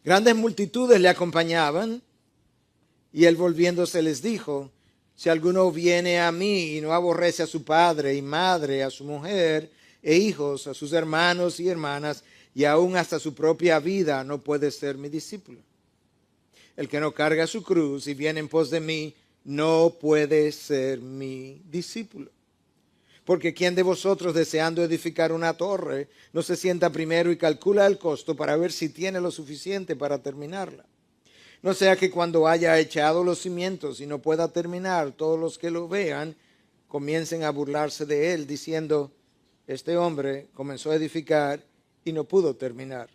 Grandes multitudes le acompañaban y él volviéndose les dijo: si alguno viene a mí y no aborrece a su padre y madre, a su mujer e hijos, a sus hermanos y hermanas, y aún hasta su propia vida, no puede ser mi discípulo. El que no carga su cruz y viene en pos de mí, no puede ser mi discípulo. Porque ¿quién de vosotros, deseando edificar una torre, no se sienta primero y calcula el costo para ver si tiene lo suficiente para terminarla? No sea que cuando haya echado los cimientos y no pueda terminar, todos los que lo vean comiencen a burlarse de él, diciendo: este hombre comenzó a edificar y no pudo terminar.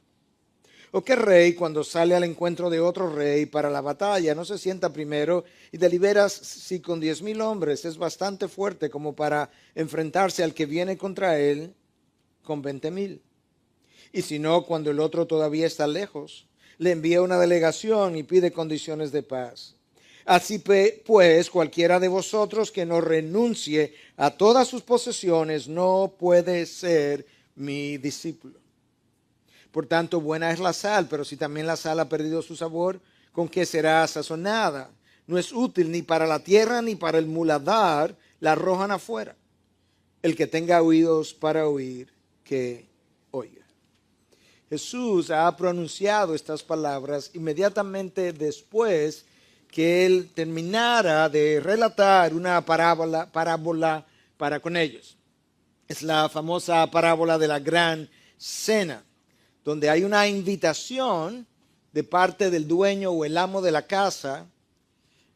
¿O qué rey, cuando sale al encuentro de otro rey para la batalla, no se sienta primero y delibera si con 10,000 hombres es bastante fuerte como para enfrentarse al que viene contra él con 20,000? Y si no, cuando el otro todavía está lejos, le envía una delegación y pide condiciones de paz. Así pues, cualquiera de vosotros que no renuncie a todas sus posesiones no puede ser mi discípulo. Por tanto, buena es la sal, pero si también la sal ha perdido su sabor, ¿con qué será sazonada? No es útil ni para la tierra ni para el muladar, la arrojan afuera. El que tenga oídos para oír, que oiga. Jesús ha pronunciado estas palabras inmediatamente después que él terminara de relatar una parábola para con ellos. Es la famosa parábola de la gran cena, donde hay una invitación de parte del dueño o el amo de la casa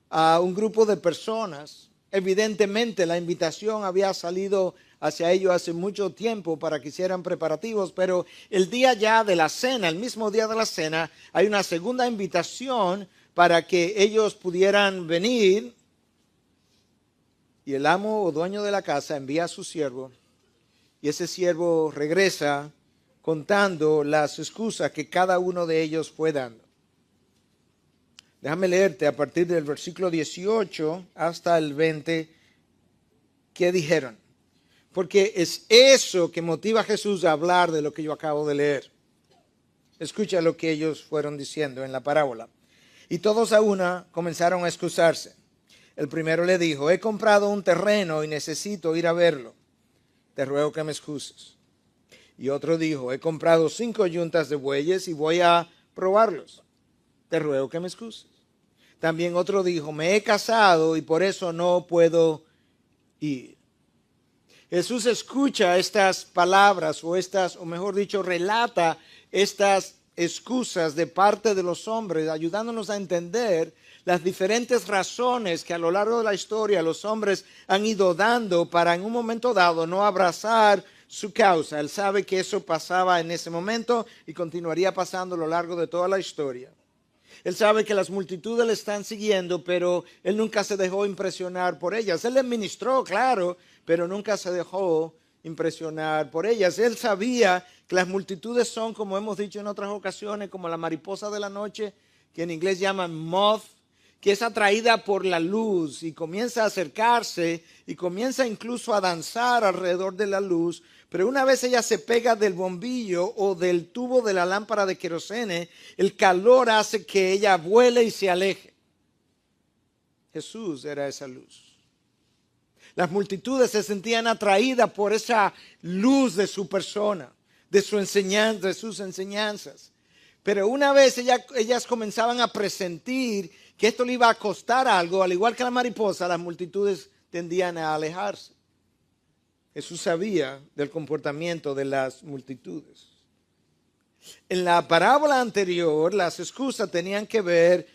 a un grupo de personas. Evidentemente la invitación había salido hacia ellos hace mucho tiempo para que hicieran preparativos, pero el día ya de la cena, el mismo día de la cena, hay una segunda invitación para que ellos pudieran venir, y el amo o dueño de la casa envía a su siervo, y ese siervo regresa contando las excusas que cada uno de ellos fue dando. Déjame leerte a partir del versículo 18 hasta el 20 qué dijeron. Porque es eso que motiva a Jesús a hablar de lo que yo acabo de leer. Escucha lo que ellos fueron diciendo en la parábola. Y todos a una comenzaron a excusarse. El primero le dijo: he comprado un terreno y necesito ir a verlo. Te ruego que me excuses. Y otro dijo: he comprado 5 yuntas de bueyes y voy a probarlos. Te ruego que me excuses. También otro dijo: me he casado y por eso no puedo ir. Jesús escucha estas palabras o mejor dicho, relata estas excusas de parte de los hombres, ayudándonos a entender las diferentes razones que a lo largo de la historia los hombres han ido dando para en un momento dado no abrazar su causa. Él sabe que eso pasaba en ese momento y continuaría pasando a lo largo de toda la historia. Él sabe que las multitudes le están siguiendo, pero él nunca se dejó impresionar por ellas. Él les ministró, claro, pero nunca se dejó impresionar por ellas. Él sabía que las multitudes son, como hemos dicho en otras ocasiones, como la mariposa de la noche, que en inglés llaman moth, que es atraída por la luz y comienza a acercarse y comienza incluso a danzar alrededor de la luz. Pero una vez ella se pega del bombillo o del tubo de la lámpara de querosene, el calor hace que ella vuele y se aleje. Jesús era esa luz. Las multitudes se sentían atraídas por esa luz de su persona, de su enseñanza, de sus enseñanzas. Pero una vez ellas comenzaban a presentir que esto le iba a costar algo, al igual que la mariposa, las multitudes tendían a alejarse. Jesús sabía del comportamiento de las multitudes. En la parábola anterior, las excusas tenían que ver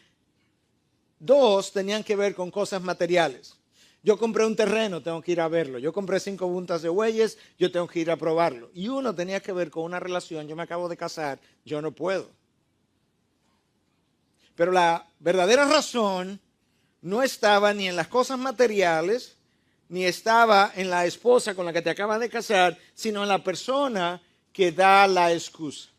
con cosas materiales. Yo compré un terreno, tengo que ir a verlo. Yo compré 5 juntas de bueyes, yo tengo que ir a probarlo. Y uno tenía que ver con una relación, yo me acabo de casar, yo no puedo. Pero la verdadera razón no estaba ni en las cosas materiales, ni estaba en la esposa con la que te acabas de casar, sino en la persona que da la excusa.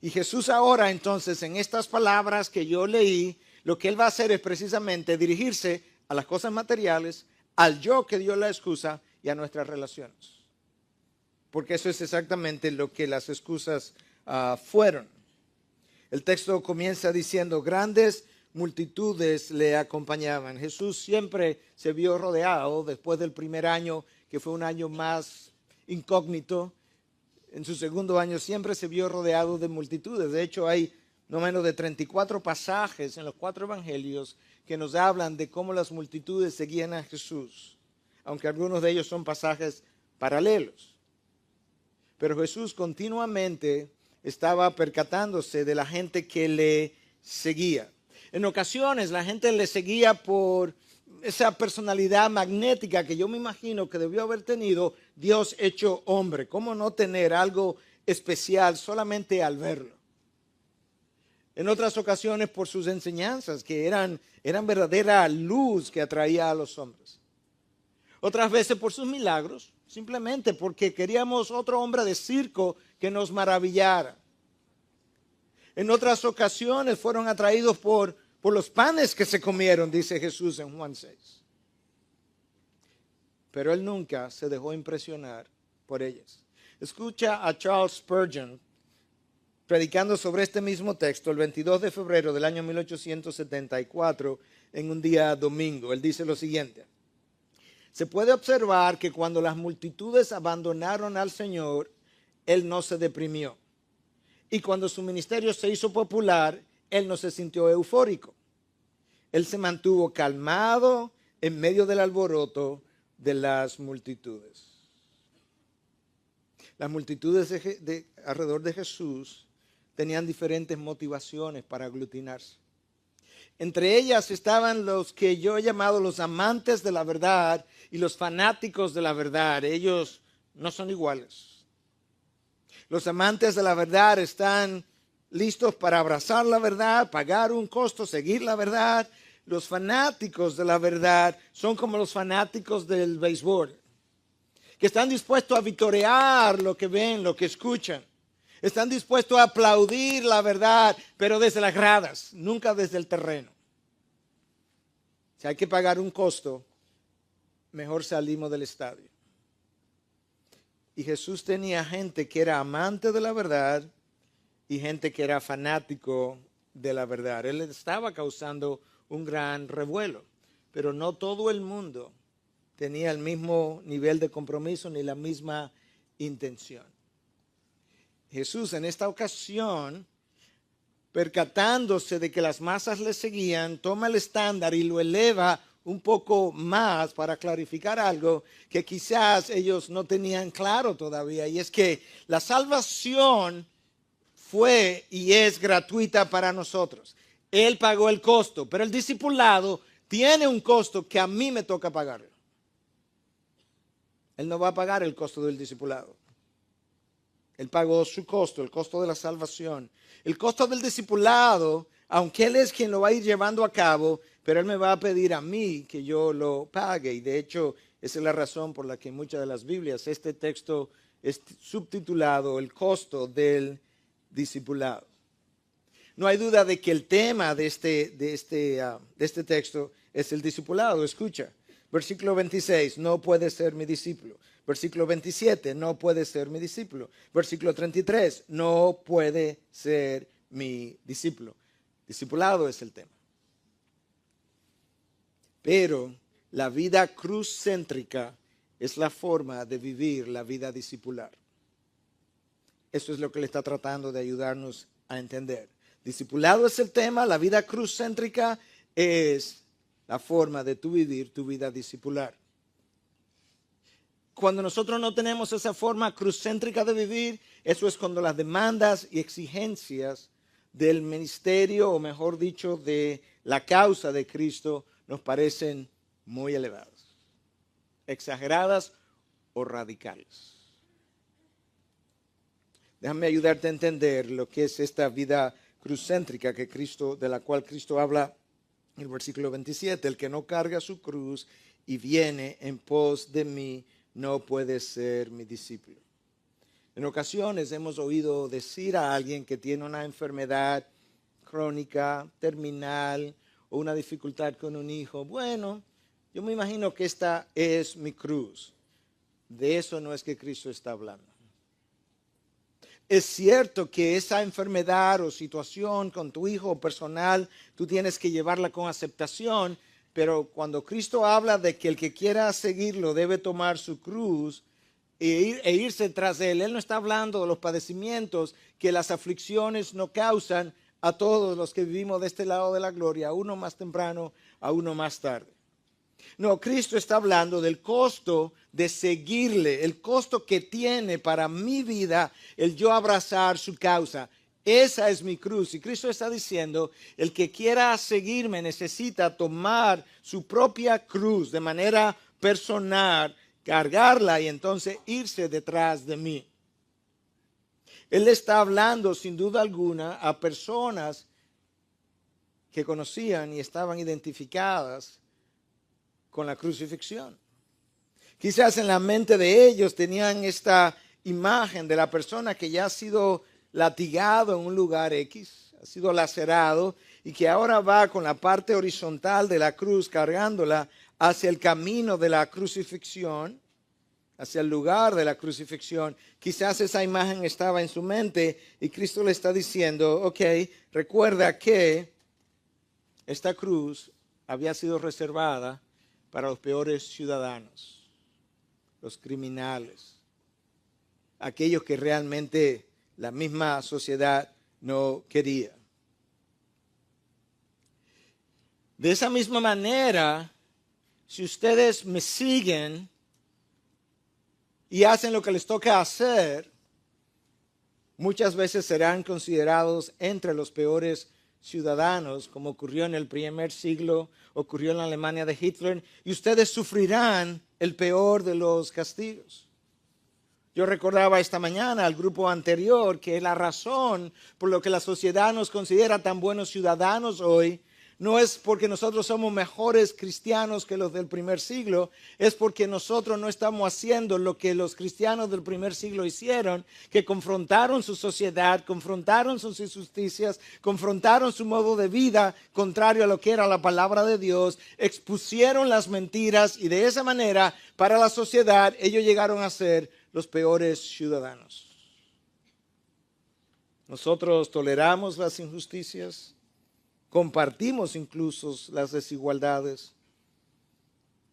Y Jesús ahora entonces en estas palabras que yo leí, lo que él va a hacer es precisamente dirigirse a las cosas materiales, al yo que dio la excusa y a nuestras relaciones. Porque eso es exactamente lo que las excusas fueron. El texto comienza diciendo, grandes multitudes le acompañaban. Jesús siempre se vio rodeado después del primer año, que fue un año más incógnito. En su segundo año siempre se vio rodeado de multitudes. De hecho, hay no menos de 34 pasajes en los 4 evangelios que nos hablan de cómo las multitudes seguían a Jesús, aunque algunos de ellos son pasajes paralelos. Pero Jesús continuamente estaba percatándose de la gente que le seguía. En ocasiones la gente le seguía por esa personalidad magnética que yo me imagino que debió haber tenido Dios hecho hombre. ¿Cómo no tener algo especial solamente al verlo? En otras ocasiones por sus enseñanzas que eran verdadera luz que atraía a los hombres. Otras veces por sus milagros, simplemente porque queríamos otro hombre de circo que nos maravillara. En otras ocasiones fueron atraídos por los panes que se comieron, dice Jesús en Juan 6. Pero él nunca se dejó impresionar por ellas. Escucha a Charles Spurgeon predicando sobre este mismo texto el 22 de febrero del año 1874 en un día domingo. Él dice lo siguiente: se puede observar que cuando las multitudes abandonaron al Señor, Él no se deprimió. Y cuando su ministerio se hizo popular, Él no se sintió eufórico. Él se mantuvo calmado en medio del alboroto de las multitudes. Las multitudes alrededor de Jesús tenían diferentes motivaciones para aglutinarse. Entre ellas estaban los que yo he llamado los amantes de la verdad y los fanáticos de la verdad. Ellos no son iguales. Los amantes de la verdad están listos para abrazar la verdad, pagar un costo, seguir la verdad. Los fanáticos de la verdad son como los fanáticos del béisbol, que están dispuestos a vitorear lo que ven, lo que escuchan. Están dispuestos a aplaudir la verdad, pero desde las gradas, nunca desde el terreno. Si hay que pagar un costo, mejor salimos del estadio. Y Jesús tenía gente que era amante de la verdad y gente que era fanático de la verdad. Él estaba causando un gran revuelo, pero no todo el mundo tenía el mismo nivel de compromiso ni la misma intención. Jesús en esta ocasión, percatándose de que las masas le seguían, toma el estándar y lo eleva un poco más para clarificar algo que quizás ellos no tenían claro todavía, y es que la salvación fue y es gratuita para nosotros. Él pagó el costo, pero el discipulado tiene un costo que a mí me toca pagarlo. Él no va a pagar el costo del discipulado. Él pagó su costo, el costo de la salvación. El costo del discipulado, aunque Él es quien lo va a ir llevando a cabo, pero Él me va a pedir a mí que yo lo pague. Y de hecho, esa es la razón por la que en muchas de las Biblias este texto es subtitulado El costo del discipulado. No hay duda de que el tema de este texto es el discipulado. Escucha, versículo 26, no puede ser mi discípulo. Versículo 27, no puede ser mi discípulo. Versículo 33, no puede ser mi discípulo. Discipulado es el tema. Pero la vida cruz-céntrica es la forma de vivir la vida discipular. Eso es lo que le está tratando de ayudarnos a entender. Discipulado es el tema, la vida cruz-céntrica es la forma de tú vivir tu vida discipular. Cuando nosotros no tenemos esa forma cruz-céntrica de vivir, eso es cuando las demandas y exigencias del ministerio, o mejor dicho, de la causa de Cristo, nos parecen muy elevadas, exageradas o radicales. Déjame ayudarte a entender lo que es esta vida cruz-céntrica de la cual Cristo habla en el versículo 27. El que no carga su cruz y viene en pos de mí, no puede ser mi discípulo. En ocasiones hemos oído decir a alguien que tiene una enfermedad crónica, terminal, o una dificultad con un hijo: bueno, yo me imagino que esta es mi cruz. De eso no es que Cristo está hablando. Es cierto que esa enfermedad o situación con tu hijo personal, tú tienes que llevarla con aceptación, pero cuando Cristo habla de que el que quiera seguirlo debe tomar su cruz e irse tras de él, Él no está hablando de los padecimientos que las aflicciones no causan a todos los que vivimos de este lado de la gloria, a uno más temprano, a uno más tarde. No, Cristo está hablando del costo de seguirle, el costo que tiene para mi vida el yo abrazar su causa. Esa es mi cruz. Y Cristo está diciendo, el que quiera seguirme necesita tomar su propia cruz de manera personal, cargarla y entonces irse detrás de mí. Él está hablando sin duda alguna a personas que conocían y estaban identificadas con la crucifixión. Quizás en la mente de ellos tenían esta imagen de la persona que ya ha sido latigado en un lugar X, ha sido lacerado y que ahora va con la parte horizontal de la cruz cargándola hacia el camino de la crucifixión, hacia el lugar de la crucifixión. Quizás esa imagen estaba en su mente y Cristo le está diciendo, ok, recuerda que esta cruz había sido reservada para los peores ciudadanos, los criminales, aquellos que realmente la misma sociedad no quería. De esa misma manera, si ustedes me siguen y hacen lo que les toca hacer, muchas veces serán considerados entre los peores ciudadanos, como ocurrió en el primer siglo, ocurrió en la Alemania de Hitler, y ustedes sufrirán el peor de los castigos. Yo recordaba esta mañana al grupo anterior que la razón por lo que la sociedad nos considera tan buenos ciudadanos hoy no es porque nosotros somos mejores cristianos que los del primer siglo, es porque nosotros no estamos haciendo lo que los cristianos del primer siglo hicieron, que confrontaron su sociedad, confrontaron sus injusticias, confrontaron su modo de vida contrario a lo que era la palabra de Dios, expusieron las mentiras y de esa manera para la sociedad ellos llegaron a ser los peores ciudadanos. Nosotros toleramos las injusticias, compartimos incluso las desigualdades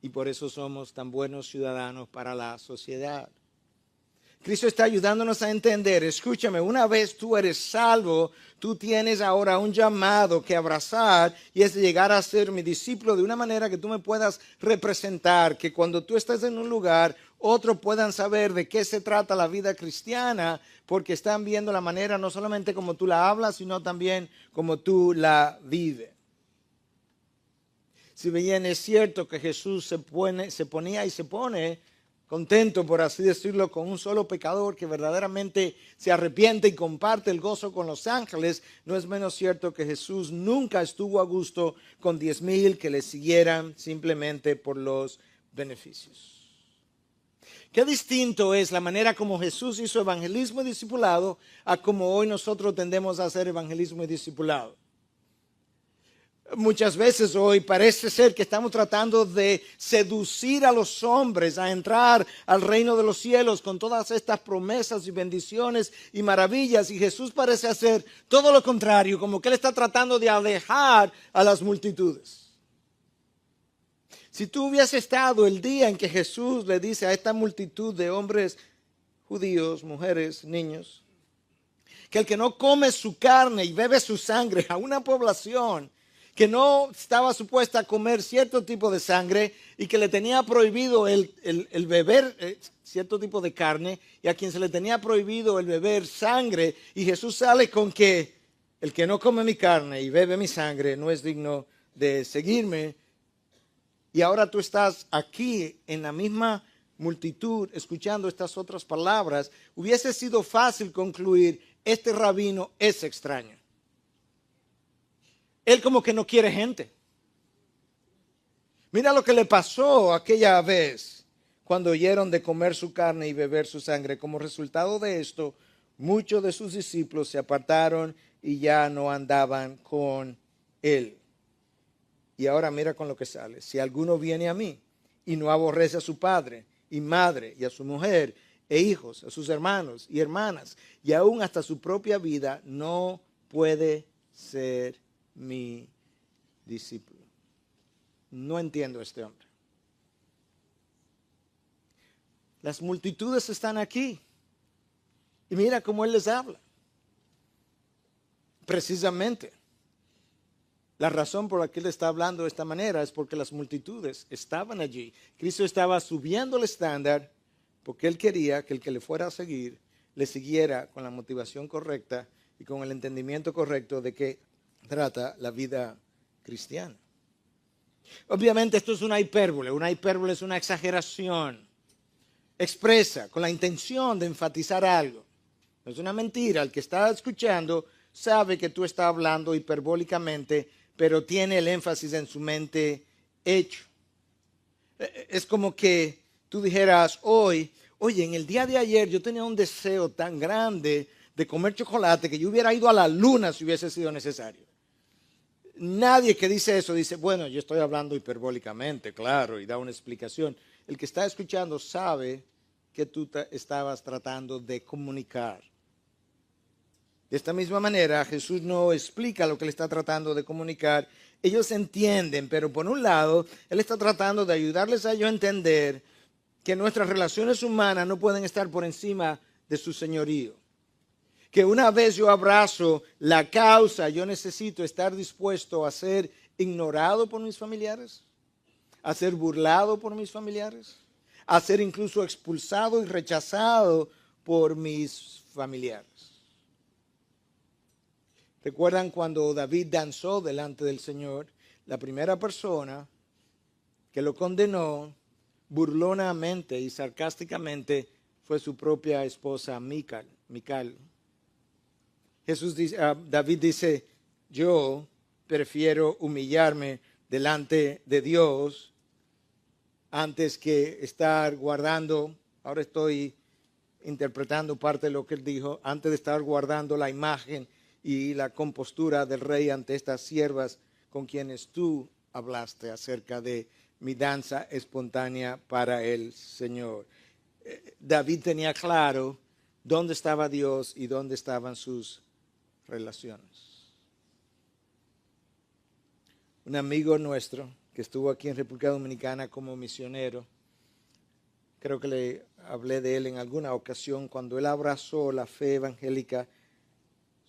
y por eso somos tan buenos ciudadanos para la sociedad. Cristo está ayudándonos a entender, escúchame, una vez tú eres salvo, tú tienes ahora un llamado que abrazar y es llegar a ser mi discípulo de una manera que tú me puedas representar, que cuando tú estés en un lugar, otros puedan saber de qué se trata la vida cristiana, porque están viendo la manera no solamente como tú la hablas, sino también como tú la vives. Si bien es cierto que Jesús se ponía y se pone contento, por así decirlo, con un solo pecador que verdaderamente se arrepiente y comparte el gozo con los ángeles, no es menos cierto que Jesús nunca estuvo a gusto con 10,000 que le siguieran simplemente por los beneficios. Qué distinto es la manera como Jesús hizo evangelismo y discipulado a como hoy nosotros tendemos a hacer evangelismo y discipulado. Muchas veces hoy parece ser que estamos tratando de seducir a los hombres a entrar al reino de los cielos con todas estas promesas y bendiciones y maravillas. Y Jesús parece hacer todo lo contrario, como que Él está tratando de alejar a las multitudes. Si tú hubieses estado el día en que Jesús le dice a esta multitud de hombres judíos, mujeres, niños, que el que no come su carne y bebe su sangre a una población que no estaba supuesta a comer cierto tipo de sangre y que le tenía prohibido el beber cierto tipo de carne y a quien se le tenía prohibido el beber sangre, y Jesús sale con que el que no come mi carne y bebe mi sangre no es digno de seguirme. Y ahora tú estás aquí en la misma multitud escuchando estas otras palabras. Hubiese sido fácil concluir, este rabino es extraño. Él como que no quiere gente. Mira lo que le pasó aquella vez cuando oyeron de comer su carne y beber su sangre. Como resultado de esto, muchos de sus discípulos se apartaron y ya no andaban con él. Y ahora mira con lo que sale. Si alguno viene a mí y no aborrece a su padre y madre y a su mujer e hijos, a sus hermanos y hermanas, y aún hasta su propia vida, no puede ser mi discípulo. No entiendo a este hombre. Las multitudes están aquí. Y mira cómo él les habla. Precisamente, la razón por la que él está hablando de esta manera es porque las multitudes estaban allí. Cristo estaba subiendo el estándar porque él quería que el que le fuera a seguir le siguiera con la motivación correcta y con el entendimiento correcto de qué trata la vida cristiana. Obviamente esto es una hipérbole. Una hipérbole es una exageración expresa con la intención de enfatizar algo. No es una mentira. El que está escuchando sabe que tú estás hablando hiperbólicamente, pero tiene el énfasis en su mente hecho. Es como que tú dijeras hoy, oye, en el día de ayer yo tenía un deseo tan grande de comer chocolate que yo hubiera ido a la luna si hubiese sido necesario. Nadie que dice eso dice, bueno, yo estoy hablando hiperbólicamente, claro, y da una explicación. El que está escuchando sabe que tú estabas tratando de comunicar. De esta misma manera, Jesús no explica lo que le está tratando de comunicar. Ellos entienden, pero por un lado, Él está tratando de ayudarles a ellos a entender que nuestras relaciones humanas no pueden estar por encima de su señorío. Que una vez yo abrazo la causa, yo necesito estar dispuesto a ser ignorado por mis familiares, a ser burlado por mis familiares, a ser incluso expulsado y rechazado por mis familiares. ¿Recuerdan cuando David danzó delante del Señor? La primera persona que lo condenó burlonamente y sarcásticamente fue su propia esposa Mical. David dice, yo prefiero humillarme delante de Dios antes que estar guardando, ahora estoy interpretando parte de lo que él dijo, antes de estar guardando la imagen y la compostura del rey ante estas siervas con quienes tú hablaste acerca de mi danza espontánea para el Señor. David tenía claro dónde estaba Dios y dónde estaban sus relaciones. Un amigo nuestro que estuvo aquí en República Dominicana como misionero, creo que le hablé de él en alguna ocasión, cuando él abrazó la fe evangélica,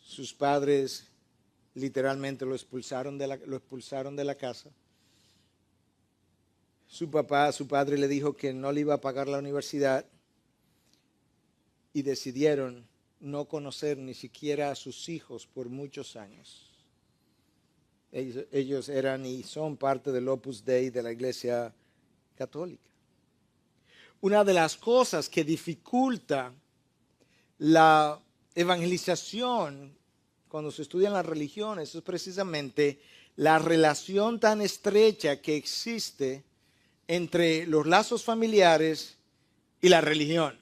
sus padres literalmente lo expulsaron de la casa. Su padre le dijo que no le iba a pagar la universidad y decidieron no conocer ni siquiera a sus hijos por muchos años. Ellos eran y son parte del Opus Dei de la Iglesia Católica. Una de las cosas que dificulta la evangelización cuando se estudian las religiones es precisamente la relación tan estrecha que existe entre los lazos familiares y la religión.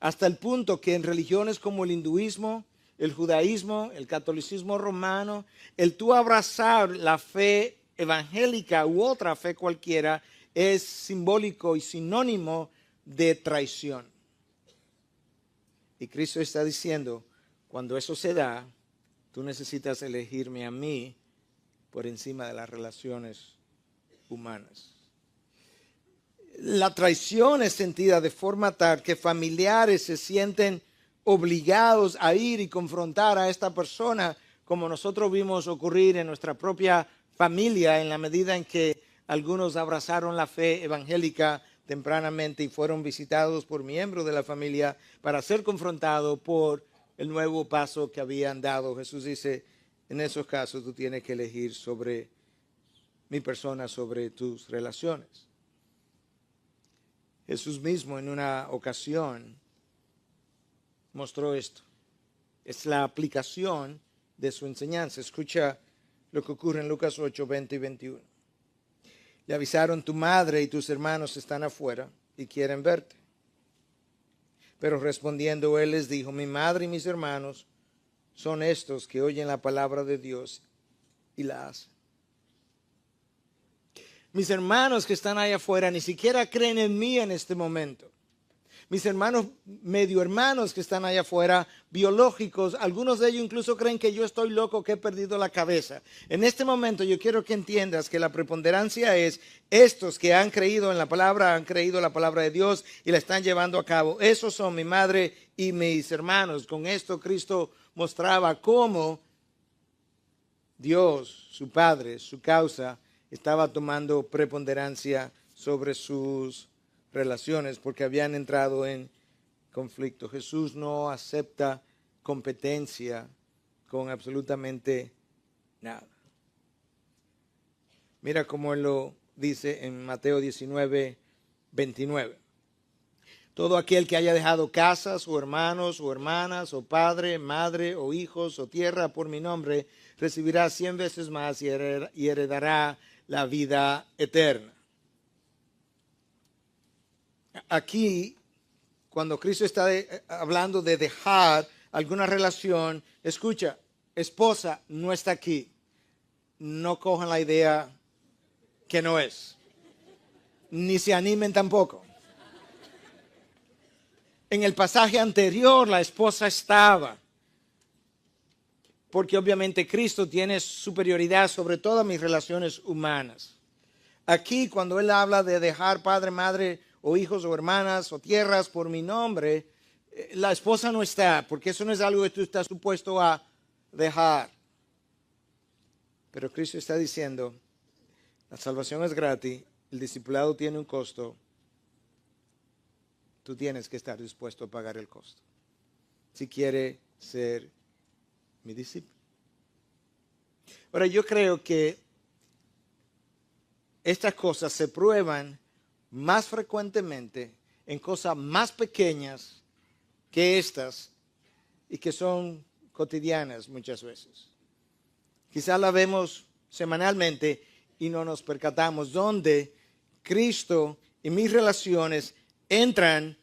Hasta el punto que en religiones como el hinduismo, el judaísmo, el catolicismo romano, el tú abrazar la fe evangélica u otra fe cualquiera es simbólico y sinónimo de traición. Y Cristo está diciendo, cuando eso se da, tú necesitas elegirme a mí por encima de las relaciones humanas. La traición es sentida de forma tal que familiares se sienten obligados a ir y confrontar a esta persona, como nosotros vimos ocurrir en nuestra propia familia, en la medida en que algunos abrazaron la fe evangélica tempranamente y fueron visitados por miembros de la familia para ser confrontados por el nuevo paso que habían dado. Jesús dice, en esos casos tú tienes que elegir sobre mi persona, sobre tus relaciones. Jesús mismo en una ocasión mostró esto. Es la aplicación de su enseñanza. Escucha lo que ocurre en Lucas 8, 20 y 21. Le avisaron, tu madre y tus hermanos están afuera y quieren verte. Pero respondiendo él les dijo, mi madre y mis hermanos son estos que oyen la palabra de Dios y la hacen. Mis hermanos que están allá afuera ni siquiera creen en mí en este momento. mis hermanos, medio hermanos que están allá afuera, biológicos, algunos de ellos incluso creen que yo estoy loco, que he perdido la cabeza. En este momento yo quiero que entiendas que la preponderancia es estos que han creído en la palabra, han creído la palabra de Dios y la están llevando a cabo. Esos son mi madre y mis hermanos. Con esto Cristo mostraba cómo Dios, su Padre, su causa, estaba tomando preponderancia sobre sus relaciones porque habían entrado en conflicto. Jesús no acepta competencia con absolutamente nada. Mira cómo él lo dice en Mateo 19, 29. Todo aquel que haya dejado casas, o hermanos, o hermanas, o padre, madre, o hijos, o tierra por mi nombre, recibirá 100 veces más y heredará la vida eterna. Aquí, cuando Cristo está hablando de dejar alguna relación, escucha, esposa no está aquí. No cojan la idea que no es. Ni se animen tampoco. En el pasaje anterior la esposa estaba, porque obviamente Cristo tiene superioridad sobre todas mis relaciones humanas. Aquí cuando él habla de dejar padre, madre o hijos o hermanas o tierras por mi nombre, la esposa no está, porque eso no es algo que tú estás supuesto a dejar. Pero Cristo está diciendo, la salvación es gratis, el discipulado tiene un costo. Tú tienes que estar dispuesto a pagar el costo si quiere ser mi discípulo. Ahora, yo creo que estas cosas se prueban más frecuentemente en cosas más pequeñas que estas y que son cotidianas muchas veces. Quizás la vemos semanalmente y no nos percatamos donde Cristo y mis relaciones entran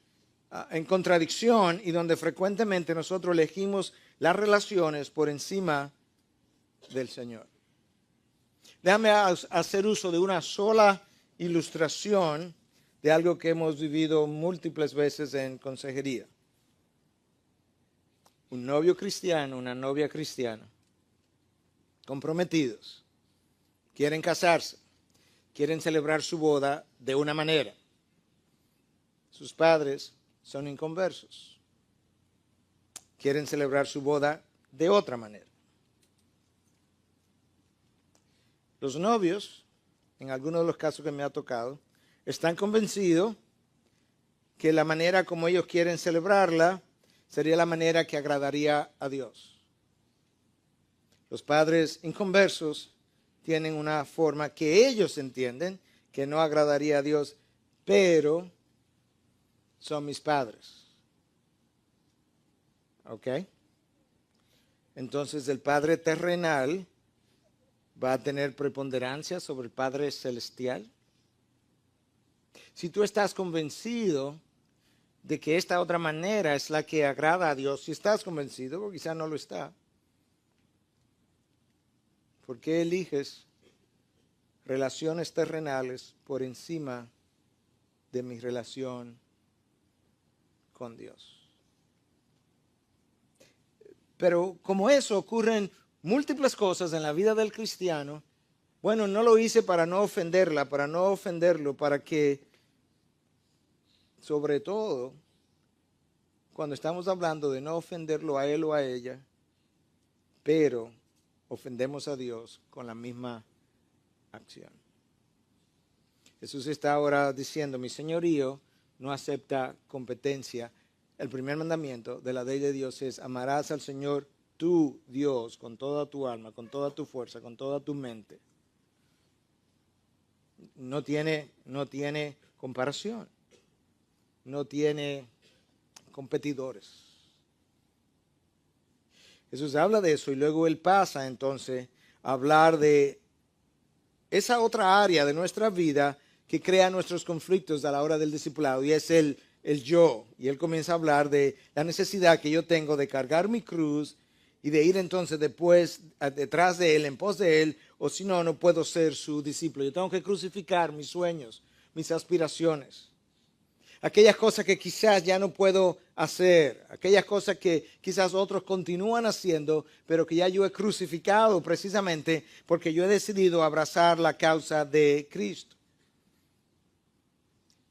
en contradicción y donde frecuentemente nosotros elegimos las relaciones por encima del Señor. Déjame hacer uso de una sola ilustración de algo que hemos vivido múltiples veces en consejería. Un novio cristiano, una novia cristiana, comprometidos, quieren casarse, quieren celebrar su boda de una manera. Sus padres son inconversos. Quieren celebrar su boda de otra manera. Los novios, en algunos de los casos que me ha tocado, están convencidos que la manera como ellos quieren celebrarla sería la manera que agradaría a Dios. Los padres inconversos tienen una forma que ellos entienden que no agradaría a Dios, pero son mis padres. ¿Ok? Entonces el Padre terrenal va a tener preponderancia sobre el Padre celestial. Si tú estás convencido de que esta otra manera es la que agrada a Dios, si estás convencido, o quizá no lo está, ¿por qué eliges relaciones terrenales por encima de mi relación con Dios? Pero como eso ocurren múltiples cosas en la vida del cristiano, bueno, no lo hice para no ofenderla, para no ofenderlo, para que, sobre todo, cuando estamos hablando de no ofenderlo a él o a ella, pero ofendemos a Dios con la misma acción. Jesús está ahora diciendo, mi señorío no acepta competencia. El primer mandamiento de la ley de Dios es, amarás al Señor tu Dios con toda tu alma, con toda tu fuerza, con toda tu mente. No tiene comparación, no tiene competidores. Jesús habla de eso y luego él pasa entonces a hablar de esa otra área de nuestra vida que crea nuestros conflictos a la hora del discipulado y es el yo. Y él comienza a hablar de la necesidad que yo tengo de cargar mi cruz y de ir entonces después detrás de él, en pos de él, o si no, no puedo ser su discípulo. Yo tengo que crucificar mis sueños, mis aspiraciones. aquellas cosas que quizás ya no puedo hacer, aquellas cosas que quizás otros continúan haciendo, pero que ya yo he crucificado precisamente porque yo he decidido abrazar la causa de Cristo.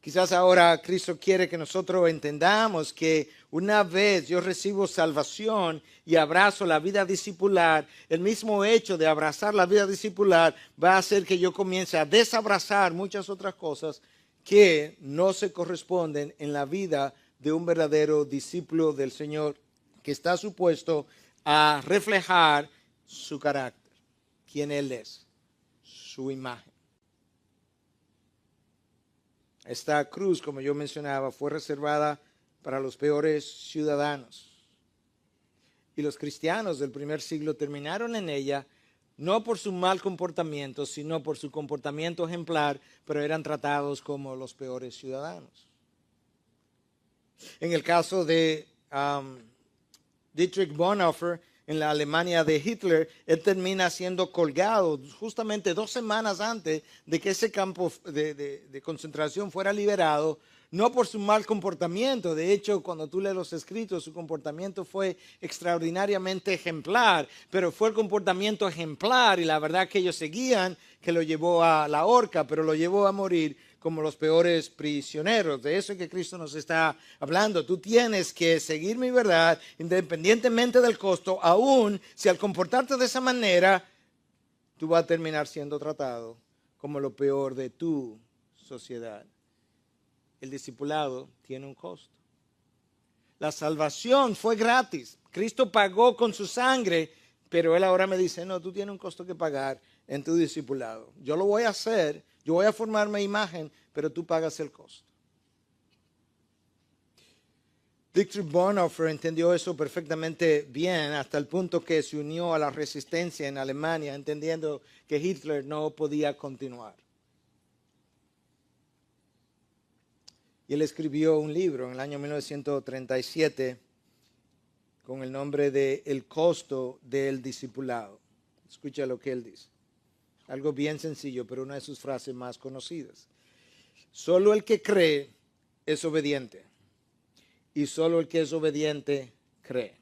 Quizás ahora Cristo quiere que nosotros entendamos que una vez yo recibo salvación y abrazo la vida discipular, el mismo hecho de abrazar la vida discipular va a hacer que yo comience a desabrazar muchas otras cosas que no se corresponden en la vida de un verdadero discípulo del Señor que está supuesto a reflejar su carácter, quién Él es, su imagen. Esta cruz, como yo mencionaba, fue reservada para los peores ciudadanos. Y los cristianos del primer siglo terminaron en ella no por su mal comportamiento, sino por su comportamiento ejemplar, pero eran tratados como los peores ciudadanos. En el caso de Dietrich Bonhoeffer, en la Alemania de Hitler, él termina siendo colgado justamente 2 semanas antes de que ese campo de concentración fuera liberado, no por su mal comportamiento. De hecho, cuando tú lees los escritos, su comportamiento fue extraordinariamente ejemplar, pero fue el comportamiento ejemplar y la verdad que ellos seguían que lo llevó a la horca, pero lo llevó a morir como los peores prisioneros. De eso es que Cristo nos está hablando. Tú tienes que seguir mi verdad independientemente del costo, aun si al comportarte de esa manera, tú vas a terminar siendo tratado como lo peor de tu sociedad. El discipulado tiene un costo. La salvación fue gratis. Cristo pagó con su sangre, pero Él ahora me dice, no, tú tienes un costo que pagar en tu discipulado. Yo lo voy a hacer, yo voy a formar mi imagen, pero tú pagas el costo. Dietrich Bonhoeffer entendió eso perfectamente bien, hasta el punto que se unió a la resistencia en Alemania, entendiendo que Hitler no podía continuar. Y él escribió un libro en el año 1937 con el nombre de El costo del discipulado. Escucha lo que él dice. Algo bien sencillo, pero una de sus frases más conocidas. Solo el que cree es obediente. Y solo el que es obediente cree.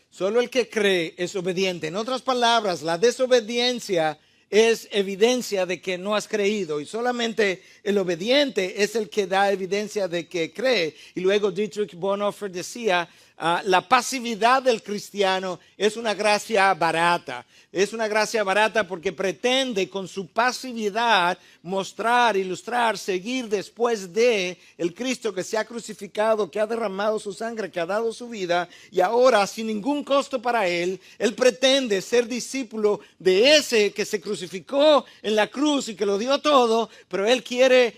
Solo el que cree es obediente. En otras palabras, la desobediencia es evidencia de que no has creído. Y solamente el obediente es el que da evidencia de que cree. Y luego Dietrich Bonhoeffer decía, la pasividad del cristiano es una gracia barata. Es una gracia barata porque pretende con su pasividad mostrar, ilustrar, seguir después de el Cristo que se ha crucificado, que ha derramado su sangre, que ha dado su vida, y ahora sin ningún costo para él pretende ser discípulo de ese que se crucificó en la cruz y que lo dio todo, pero él quiere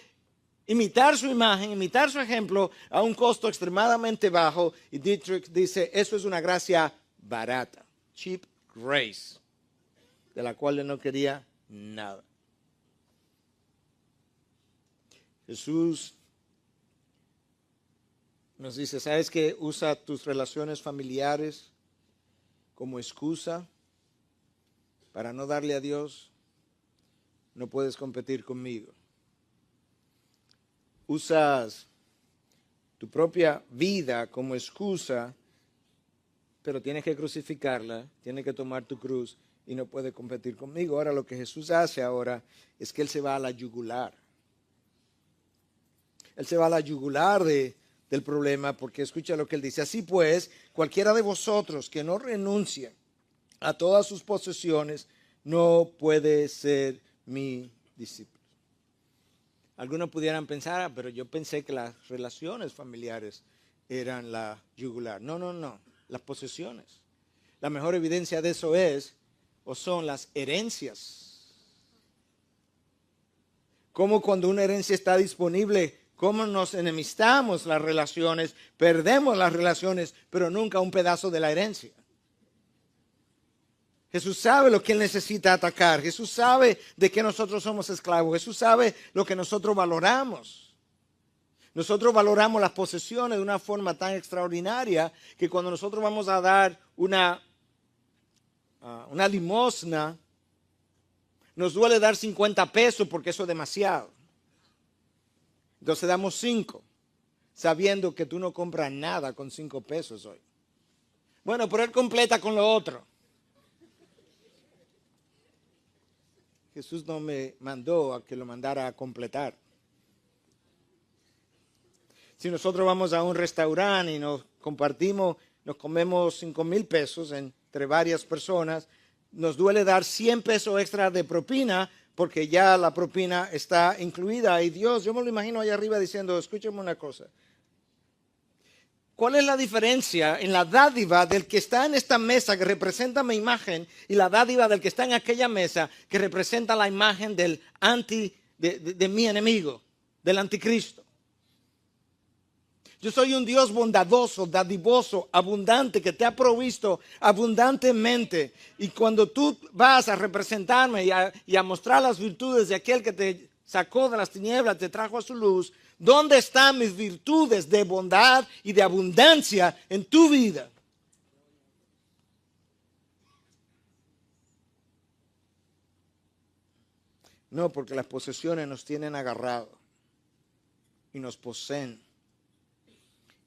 imitar su imagen, imitar su ejemplo a un costo extremadamente bajo. Y Dietrich dice, eso es una gracia barata, cheap grace, de la cual él no quería nada. Jesús nos dice, ¿sabes qué? Usa tus relaciones familiares como excusa para no darle a Dios. No puedes competir conmigo. Usas tu propia vida como excusa, pero tienes que crucificarla, tienes que tomar tu cruz y no puedes competir conmigo. Ahora lo que Jesús hace ahora es que Él se va a la yugular. Él se va a la yugular del problema, porque escucha lo que Él dice. Así pues, cualquiera de vosotros que no renuncie a todas sus posesiones no puede ser mi discípulo. Algunos pudieran pensar, pero yo pensé que las relaciones familiares eran la yugular. No, las posesiones. La mejor evidencia de eso es, o son las herencias. Como cuando una herencia está disponible, cómo nos enemistamos las relaciones, perdemos las relaciones, pero nunca un pedazo de la herencia. Jesús sabe lo que Él necesita atacar. Jesús sabe de que nosotros somos esclavos. Jesús sabe lo que nosotros valoramos. Nosotros valoramos las posesiones de una forma tan extraordinaria que cuando nosotros vamos a dar una limosna, nos duele dar 50 pesos porque eso es demasiado. Entonces damos 5, sabiendo que tú no compras nada con 5 pesos hoy. Bueno, pero él completa con lo otro. Jesús no me mandó a que lo mandara a completar. Si nosotros vamos a un restaurante y nos compartimos, nos comemos 5,000 pesos entre varias personas, nos duele dar 100 pesos extra de propina porque ya la propina está incluida. Y Dios, yo me lo imagino allá arriba diciendo, escúchame una cosa. ¿Cuál es la diferencia en la dádiva del que está en esta mesa que representa mi imagen y la dádiva del que está en aquella mesa que representa la imagen del de mi enemigo, del anticristo? Yo soy un Dios bondadoso, dadivoso, abundante, que te ha provisto abundantemente. Y cuando tú vas a representarme y a mostrar las virtudes de aquel que te sacó de las tinieblas, te trajo a su luz, ¿dónde están mis virtudes de bondad y de abundancia en tu vida? No, porque las posesiones nos tienen agarrados y nos poseen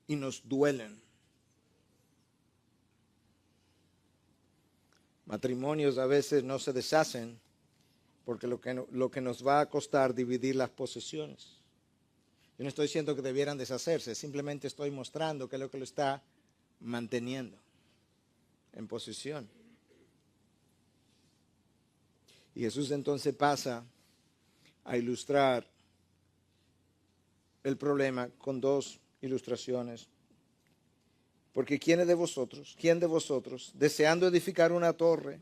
y nos duelen. Matrimonios a veces no se deshacen porque lo que nos va a costar dividir las posesiones. Yo no estoy diciendo que debieran deshacerse, simplemente estoy mostrando que es lo que lo está manteniendo en posición. Y Jesús entonces pasa a ilustrar el problema con 2 ilustraciones. Porque quién de vosotros, deseando edificar una torre,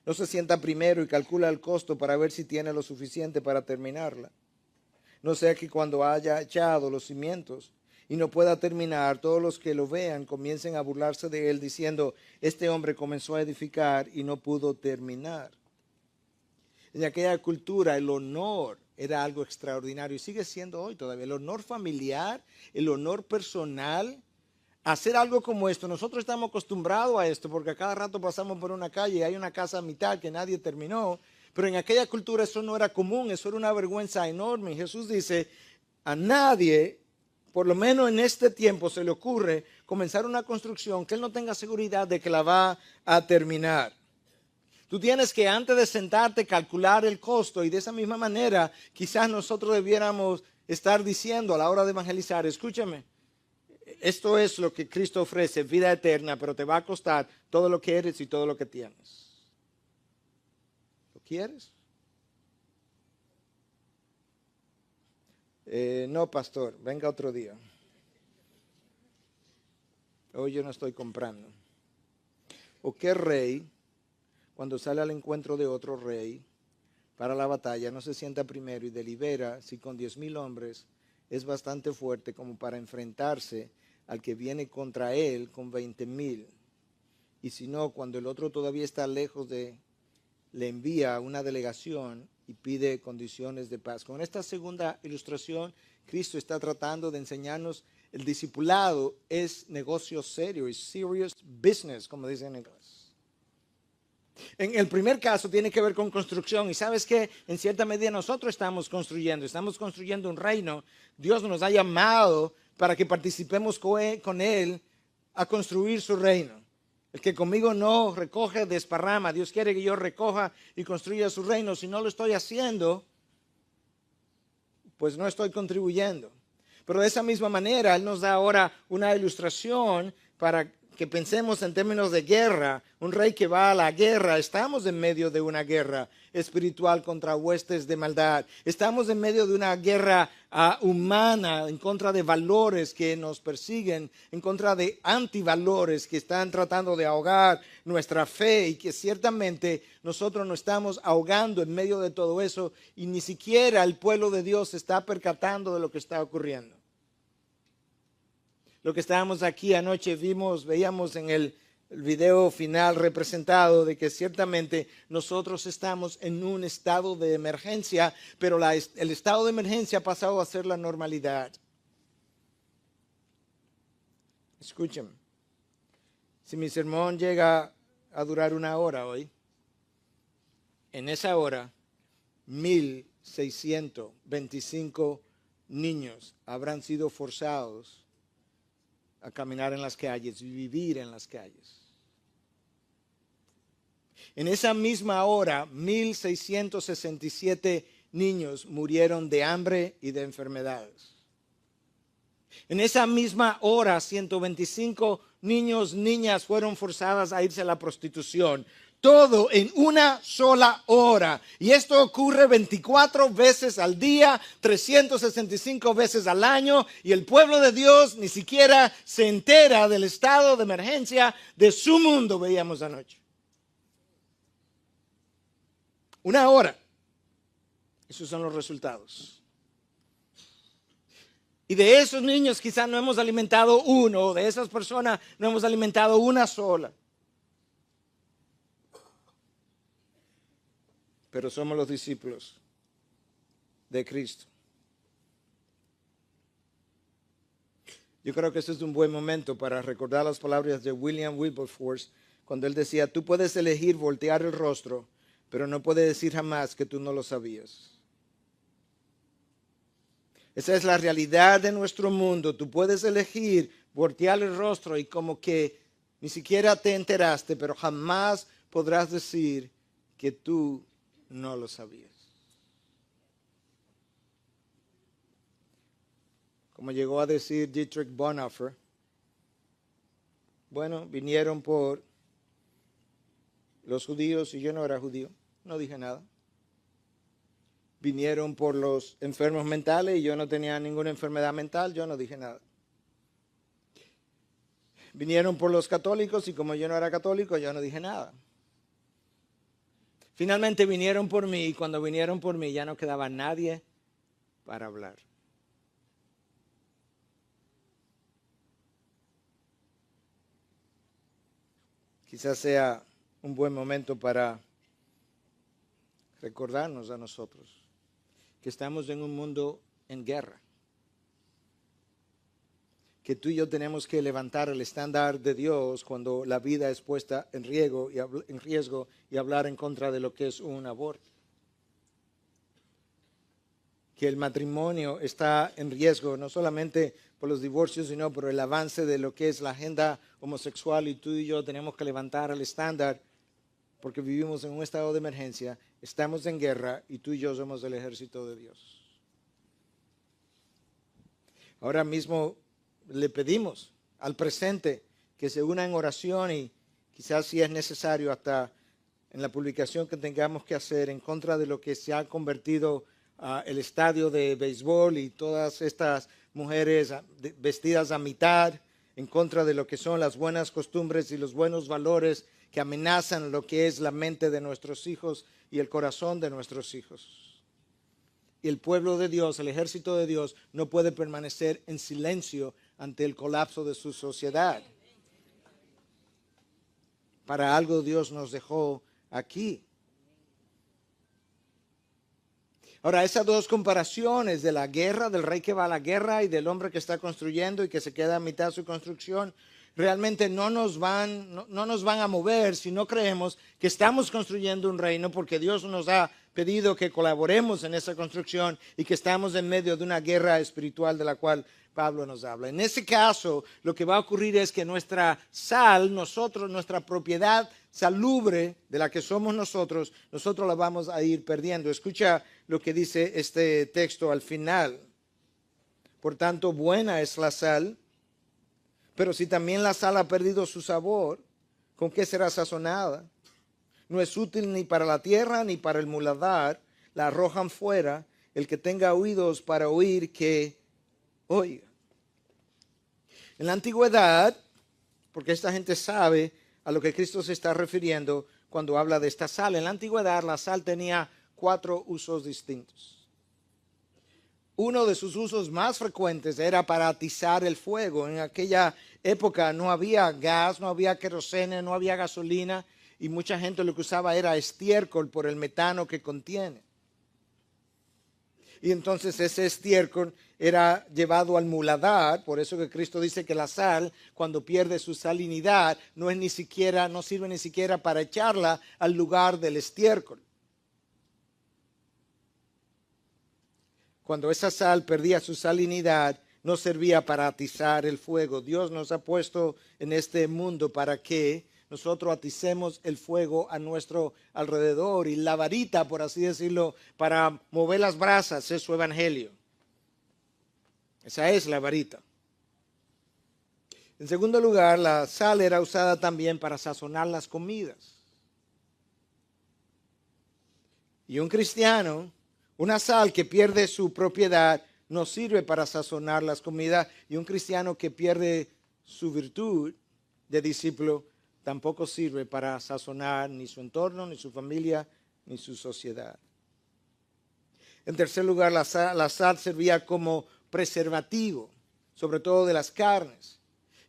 no se sienta primero y calcula el costo para ver si tiene lo suficiente para terminarla? No sea que cuando haya echado los cimientos y no pueda terminar, todos los que lo vean comiencen a burlarse de él, diciendo, este hombre comenzó a edificar y no pudo terminar. En aquella cultura el honor era algo extraordinario y sigue siendo hoy todavía. El honor familiar, el honor personal, hacer algo como esto. Nosotros estamos acostumbrados a esto porque a cada rato pasamos por una calle y hay una casa a mitad que nadie terminó. Pero en aquella cultura eso no era común, eso era una vergüenza enorme. Y Jesús dice, a nadie, por lo menos en este tiempo, se le ocurre comenzar una construcción que él no tenga seguridad de que la va a terminar. Tú tienes que antes de sentarte calcular el costo y de esa misma manera quizás nosotros debiéramos estar diciendo a la hora de evangelizar, escúchame, esto es lo que Cristo ofrece, vida eterna, pero te va a costar todo lo que eres y todo lo que tienes. ¿Lo quieres? No, pastor, venga otro día. Hoy yo no estoy comprando. ¿O qué rey, cuando sale al encuentro de otro rey para la batalla, no se sienta primero y delibera si con 10,000 hombres es bastante fuerte como para enfrentarse al que viene contra él con 20,000? Y si no, cuando el otro todavía está lejos le envía una delegación y pide condiciones de paz. Con esta segunda ilustración, Cristo está tratando de enseñarnos el discipulado es negocio serio, es serious business, como dicen en inglés. En el primer caso tiene que ver con construcción y sabes que en cierta medida nosotros estamos construyendo un reino. Dios nos ha llamado para que participemos con Él a construir su reino. El que conmigo no recoge, desparrama. Dios quiere que yo recoja y construya su reino. Si no lo estoy haciendo, pues no estoy contribuyendo. Pero de esa misma manera, Él nos da ahora una ilustración para que pensemos en términos de guerra. Un rey que va a la guerra, estamos en medio de una guerra espiritual contra huestes de maldad. Estamos en medio de una guerra humana en contra de valores que nos persiguen, en contra de antivalores que están tratando de ahogar nuestra fe y que ciertamente nosotros nos estamos ahogando en medio de todo eso y ni siquiera el pueblo de Dios se está percatando de lo que está ocurriendo. Lo que estábamos aquí anoche veíamos en el video final representado de que ciertamente nosotros estamos en un estado de emergencia, pero el estado de emergencia ha pasado a ser la normalidad. Escuchen, si mi sermón llega a durar 1 hora hoy, en esa hora 1,625 niños habrán sido forzados a caminar en las calles y vivir en las calles. En esa misma hora, 1,667 niños murieron de hambre y de enfermedades. En esa misma hora, 125 niños, niñas fueron forzadas a irse a la prostitución. Todo en una sola hora. Y esto ocurre 24 veces al día, 365 veces al año. Y el pueblo de Dios ni siquiera se entera del estado de emergencia de su mundo, veíamos anoche. Una hora. Esos son los resultados. Y de esos niños quizás no hemos alimentado uno, de esas personas no hemos alimentado una sola. Pero somos los discípulos de Cristo. Yo creo que este es un buen momento para recordar las palabras de William Wilberforce cuando él decía, tú puedes elegir voltear el rostro, pero no puedes decir jamás que tú no lo sabías. Esa es la realidad de nuestro mundo. Tú puedes elegir voltear el rostro y como que ni siquiera te enteraste, pero jamás podrás decir que tú no lo sabías. Como llegó a decir Dietrich Bonhoeffer, bueno, vinieron por los judíos y yo no era judío, no dije nada. Vinieron por los enfermos mentales y yo no tenía ninguna enfermedad mental, yo no dije nada. Vinieron por los católicos y como yo no era católico, yo no dije nada. Finalmente vinieron por mí y cuando vinieron por mí ya no quedaba nadie para hablar. Quizás sea un buen momento para recordarnos a nosotros que estamos en un mundo en guerra, que tú y yo tenemos que levantar el estándar de Dios cuando la vida es puesta en riesgo y hablar en contra de lo que es un aborto. Que el matrimonio está en riesgo, no solamente por los divorcios, sino por el avance de lo que es la agenda homosexual y tú y yo tenemos que levantar el estándar porque vivimos en un estado de emergencia, estamos en guerra y tú y yo somos el ejército de Dios. Ahora mismo le pedimos al presente que se una en oración y quizás si es necesario hasta en la publicación que tengamos que hacer en contra de lo que se ha convertido el estadio de béisbol y todas estas mujeres vestidas a mitad, en contra de lo que son las buenas costumbres y los buenos valores que amenazan lo que es la mente de nuestros hijos y el corazón de nuestros hijos. Y el pueblo de Dios, el ejército de Dios, no puede permanecer en silencio ante el colapso de su sociedad. Para algo Dios nos dejó aquí. Ahora, esas dos comparaciones de la guerra, del rey que va a la guerra y del hombre que está construyendo y que se queda a mitad de su construcción, realmente no nos van a mover si no creemos que estamos construyendo un reino porque Dios nos ha pedido que colaboremos en esa construcción y que estamos en medio de una guerra espiritual de la cual Pablo nos habla. En ese caso, lo que va a ocurrir es que nuestra sal, nuestra propiedad salubre de la que somos nosotros la vamos a ir perdiendo. Escucha lo que dice este texto al final. Por tanto, buena es la sal, pero si también la sal ha perdido su sabor, ¿con qué será sazonada? No es útil ni para la tierra ni para el muladar, la arrojan fuera. El que tenga oídos para oír, que oiga. En la antigüedad, porque esta gente sabe a lo que Cristo se está refiriendo cuando habla de esta sal. En la antigüedad la sal tenía 4 usos distintos. Uno de sus usos más frecuentes era para atizar el fuego. En aquella época no había gas, no había querosene, no había gasolina y mucha gente lo que usaba era estiércol por el metano que contiene. Y entonces ese estiércol era llevado al muladar, por eso que Cristo dice que la sal, cuando pierde su salinidad, no sirve ni siquiera para echarla al lugar del estiércol. cuando esa sal perdía su salinidad, no servía para atizar el fuego. Dios nos ha puesto en este mundo para que nosotros aticemos el fuego a nuestro alrededor. Y la varita, por así decirlo, para mover las brasas es su evangelio. Esa es la varita. En segundo lugar, la sal era usada también para sazonar las comidas. Y un cristiano, una sal que pierde su propiedad, no sirve para sazonar las comidas. Y un cristiano que pierde su virtud de discípulo, tampoco sirve para sazonar ni su entorno, ni su familia, ni su sociedad. En tercer lugar, la sal servía como preservativo, sobre todo de las carnes.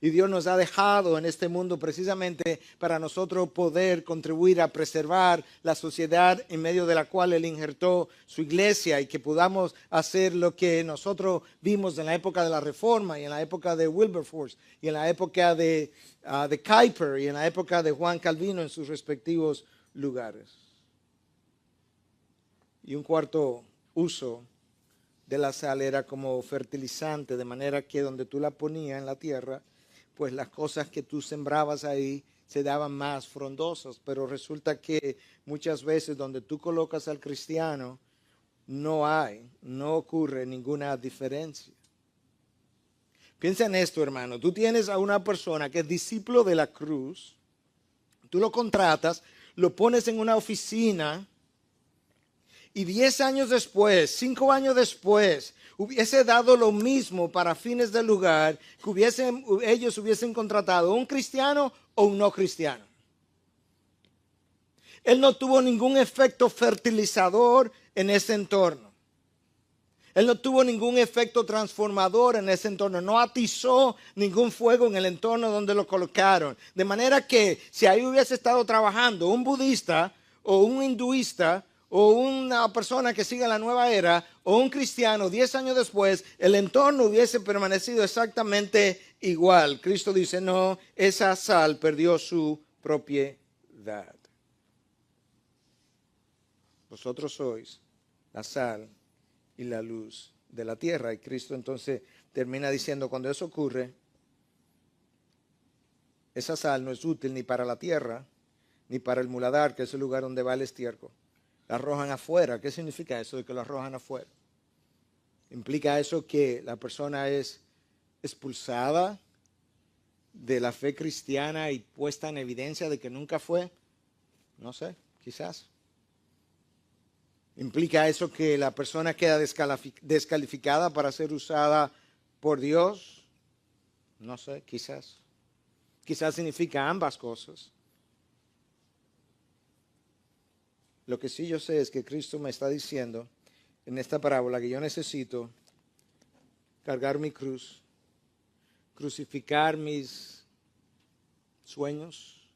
Y Dios nos ha dejado en este mundo precisamente para nosotros poder contribuir a preservar la sociedad en medio de la cual Él injertó su iglesia, y que podamos hacer lo que nosotros vimos en la época de la Reforma y en la época de Wilberforce y en la época de Kuyper y en la época de Juan Calvino en sus respectivos lugares. Y un cuarto uso de la sal era como fertilizante, de manera que donde tú la ponías en la tierra, pues las cosas que tú sembrabas ahí se daban más frondosas. Pero resulta que muchas veces donde tú colocas al cristiano no ocurre ninguna diferencia. Piensa en esto, hermano. Tú tienes a una persona que es discípulo de la cruz, tú lo contratas, lo pones en una oficina, y 10 años después, 5 años después, hubiese dado lo mismo para fines del lugar, que ellos hubiesen contratado un cristiano o un no cristiano. Él no tuvo ningún efecto fertilizador en ese entorno. Él no tuvo ningún efecto transformador en ese entorno. No atizó ningún fuego en el entorno donde lo colocaron. De manera que si ahí hubiese estado trabajando un budista o un hinduista o una persona que siga la nueva era, o un cristiano, 10 años después, el entorno hubiese permanecido exactamente igual. Cristo dice, no, esa sal perdió su propiedad. Vosotros sois la sal y la luz de la tierra. Y Cristo entonces termina diciendo, cuando eso ocurre, esa sal no es útil ni para la tierra, ni para el muladar, que es el lugar donde va el estiércol. La arrojan afuera. ¿Qué significa eso de que lo arrojan afuera? ¿Implica eso que la persona es expulsada de la fe cristiana y puesta en evidencia de que nunca fue? No sé, quizás. ¿Implica eso que la persona queda descalificada para ser usada por Dios? No sé, quizás. Quizás significa ambas cosas. Lo que sí yo sé es que Cristo me está diciendo en esta parábola que yo necesito cargar mi cruz, crucificar mis sueños,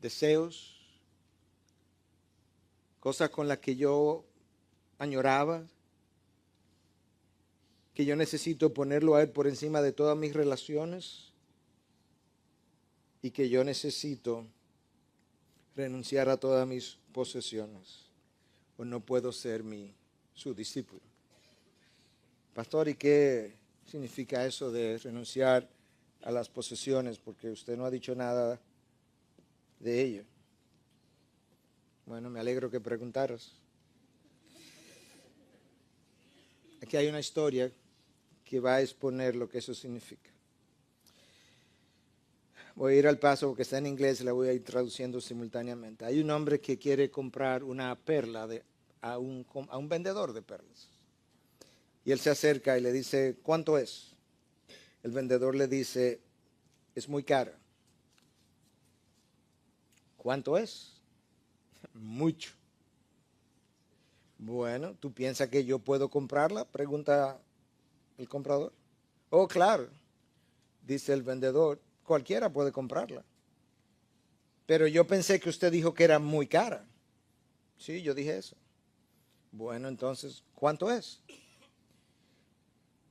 deseos, cosas con las que yo añoraba, que yo necesito ponerlo a Él por encima de todas mis relaciones, y que yo necesito renunciar a todas mis posesiones, o no puedo ser su discípulo. Pastor, ¿y qué significa eso de renunciar a las posesiones? Porque usted no ha dicho nada de ello. Bueno, me alegro que preguntaras. Aquí hay una historia que va a exponer lo que eso significa. Voy a ir al paso porque está en inglés y la voy a ir traduciendo simultáneamente. Hay un hombre que quiere comprar una perla a un vendedor de perlas. Y él se acerca y le dice, ¿cuánto es? El vendedor le dice, es muy cara. ¿Cuánto es? Mucho. Bueno, ¿tú piensas que yo puedo comprarla? Pregunta el comprador. Oh, claro, dice el vendedor. Cualquiera puede comprarla. Pero yo pensé que usted dijo que era muy cara. Sí, yo dije eso. Bueno, entonces, ¿cuánto es?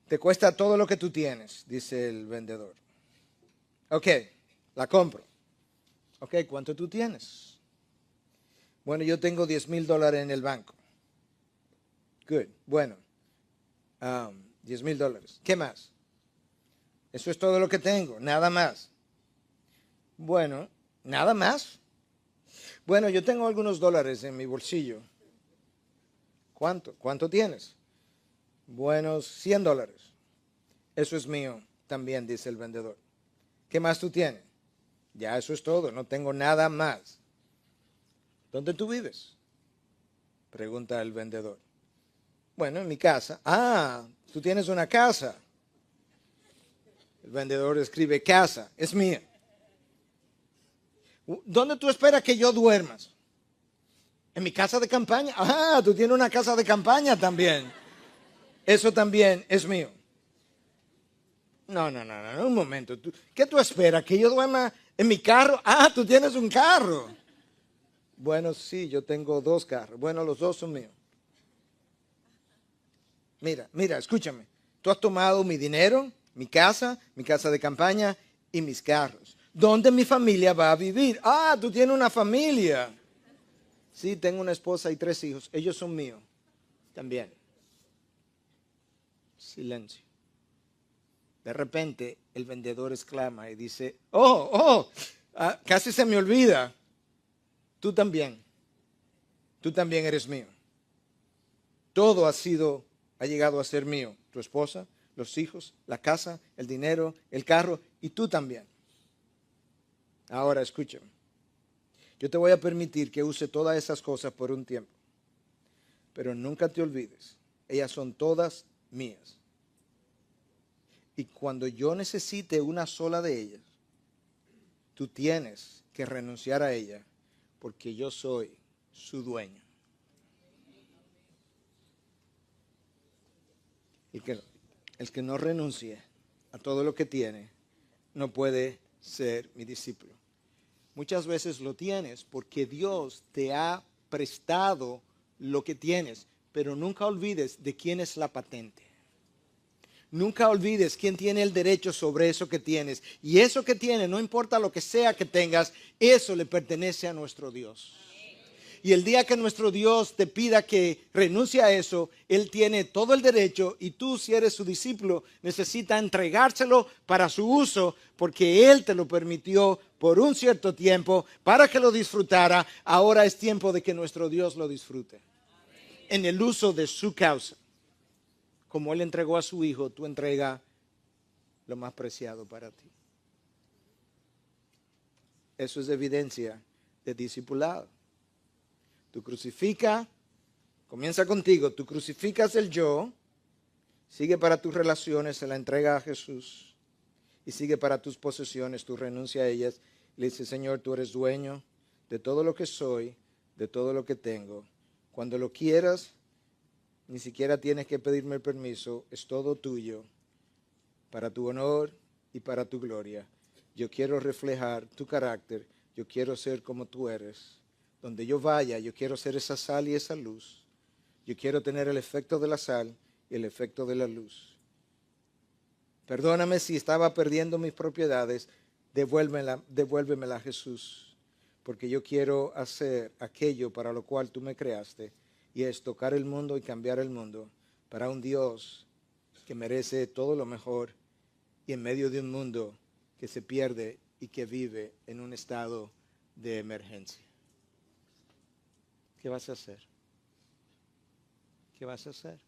Te cuesta todo lo que tú tienes, dice el vendedor. Ok, la compro. Ok, ¿cuánto tú tienes? Bueno, yo tengo $10,000 en el banco. Good. Bueno, $10,000. ¿Qué más? Eso es todo lo que tengo, nada más. Bueno, nada más. Bueno, yo tengo algunos dólares en mi bolsillo. ¿Cuánto? ¿Cuánto tienes? Buenos $100. Eso es mío también, dice el vendedor. ¿Qué más tú tienes? Ya eso es todo, no tengo nada más. ¿Dónde tú vives? Pregunta el vendedor. Bueno, en mi casa. Ah, tú tienes una casa. El vendedor escribe casa, es mía. ¿Dónde tú esperas que yo duermas? En mi casa de campaña. Ah, tú tienes una casa de campaña también. Eso también es mío. No, un momento. ¿Qué tú esperas? ¿Que yo duerma en mi carro? Ah, tú tienes un carro. Bueno, sí, yo tengo 2 carros. Bueno, los 2 son míos. Mira, escúchame. Tú has tomado mi dinero, mi casa de campaña y mis carros. ¿Dónde mi familia va a vivir? Ah, tú tienes una familia. Sí, tengo una esposa y 3 hijos. Ellos son míos también. Silencio. De repente el vendedor exclama y dice, casi se me olvida. Tú también eres mío. Todo ha llegado a ser mío. Tu esposa, los hijos, la casa, el dinero, el carro y tú también. Ahora escúchame. Yo te voy a permitir que use todas esas cosas por un tiempo. Pero nunca te olvides, ellas son todas mías. Y cuando yo necesite una sola de ellas, tú tienes que renunciar a ella porque yo soy su dueño. El que no renuncie a todo lo que tiene no puede ser mi discípulo. Muchas veces lo tienes porque Dios te ha prestado lo que tienes, pero nunca olvides de quién es la patente. Nunca olvides quién tiene el derecho sobre eso que tienes. Y eso que tienes, no importa lo que sea que tengas, eso le pertenece a nuestro Dios. Y el día que nuestro Dios te pida que renuncie a eso, Él tiene todo el derecho y tú, si eres su discípulo, necesitas entregárselo para su uso porque Él te lo permitió por un cierto tiempo para que lo disfrutara. Ahora es tiempo de que nuestro Dios lo disfrute en el uso de su causa. Como Él entregó a su Hijo, tú entrega lo más preciado para ti. Eso es evidencia de discipulado. Tú crucificas, comienza contigo, tú crucificas el yo, sigue para tus relaciones, se la entrega a Jesús, y sigue para tus posesiones, tú renuncias a ellas, y le dices, Señor, tú eres dueño de todo lo que soy, de todo lo que tengo. Cuando lo quieras, ni siquiera tienes que pedirme el permiso, es todo tuyo, para tu honor y para tu gloria. Yo quiero reflejar tu carácter, yo quiero ser como tú eres. Donde yo vaya, yo quiero ser esa sal y esa luz. Yo quiero tener el efecto de la sal y el efecto de la luz. Perdóname si estaba perdiendo mis propiedades, devuélvemela, Jesús, porque yo quiero hacer aquello para lo cual tú me creaste, y es tocar el mundo y cambiar el mundo para un Dios que merece todo lo mejor y en medio de un mundo que se pierde y que vive en un estado de emergencia. ¿Qué vas a hacer? ¿Qué vas a hacer?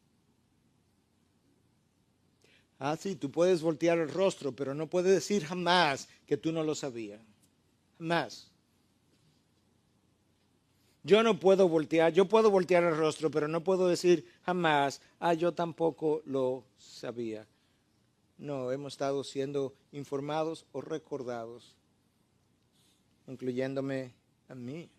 Ah, sí, tú puedes voltear el rostro, pero no puedes decir jamás que tú no lo sabías. Jamás. Yo puedo voltear el rostro, pero no puedo decir jamás, yo tampoco lo sabía. No, hemos estado siendo informados o recordados, incluyéndome a mí.